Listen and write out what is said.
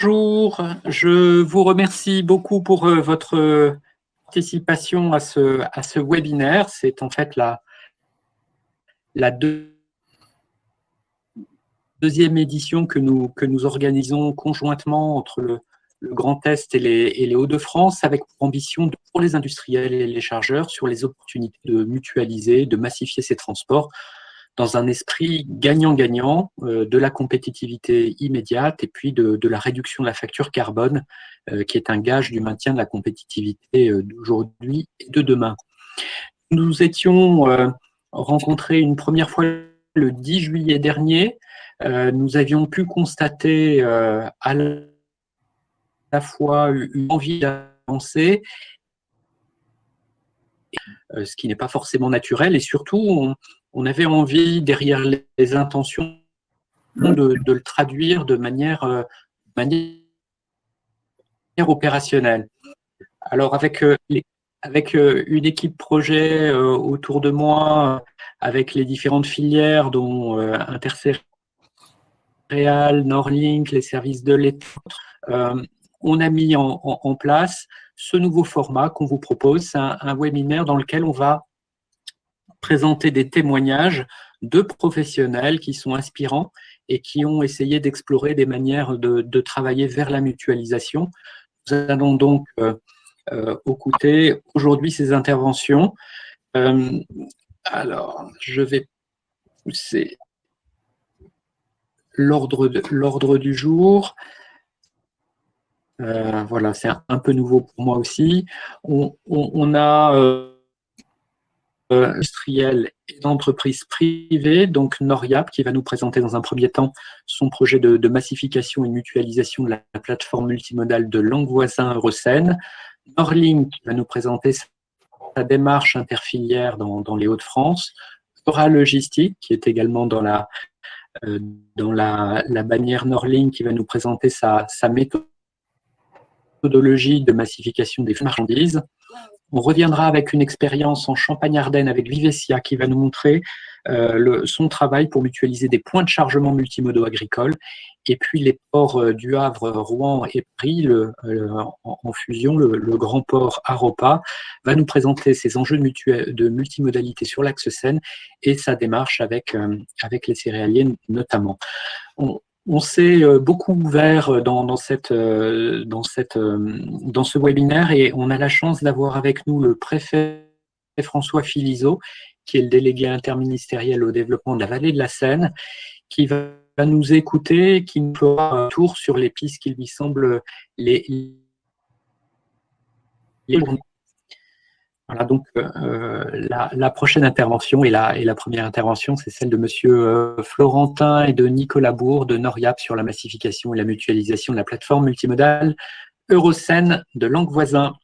Bonjour, je vous remercie beaucoup pour votre participation à ce webinaire. C'est en fait la deuxième édition que nous organisons conjointement entre le Grand Est et les Hauts-de-France, avec pour ambition pour les industriels et les chargeurs sur les opportunités de mutualiser, de massifier ces transports dans un esprit gagnant-gagnant, de la compétitivité immédiate et puis de la réduction de la facture carbone, qui est un gage du maintien de la compétitivité d'aujourd'hui et de demain. Nous étions rencontrés une première fois le 10 juillet dernier. Nous avions pu constater à la fois une envie d'avancer, ce qui n'est pas forcément naturel, et surtout, on avait envie, derrière les intentions, de le traduire de manière opérationnelle. Alors, avec une équipe projet autour de moi, avec les différentes filières, dont Intercéréales, Norlink, les services de l'État, on a mis en place ce nouveau format qu'on vous propose. C'est un webinaire dans lequel on va présenter des témoignages de professionnels qui sont inspirants et qui ont essayé d'explorer des manières de travailler vers la mutualisation. Nous allons donc écouter aujourd'hui ces interventions. Alors, je vais pousser l'ordre du jour. Voilà, c'est un peu nouveau pour moi aussi. On a industriels et d'entreprises privées, donc Noriap, qui va nous présenter dans un premier temps son projet de massification et de mutualisation de la plateforme multimodale de langue voisin Eurocène. Norlink, qui va nous présenter sa démarche interfilière dans les Hauts-de-France. Eura Logistique, qui est également dans la bannière Norlink, qui va nous présenter sa méthodologie de massification des marchandises. On reviendra avec une expérience en Champagne-Ardenne avec Vivesia qui va nous montrer son travail pour mutualiser des points de chargement multimodaux agricoles. Et puis les ports du Havre, Rouen et Paris, en fusion, le grand port Aropa, va nous présenter ses enjeux de multimodalité sur l'axe Seine et sa démarche avec les céréaliers notamment. On s'est beaucoup ouvert dans ce webinaire et on a la chance d'avoir avec nous le préfet François Philizot, qui est le délégué interministériel au développement de la vallée de la Seine, qui va nous écouter, qui nous fera un tour sur les pistes qui lui semblent les Voilà, donc la prochaine intervention et la première intervention, c'est celle de Monsieur Florentin et de Nicolas Bourg de Noriap sur la massification et la mutualisation de la plateforme multimodale Eurocène de langue voisin.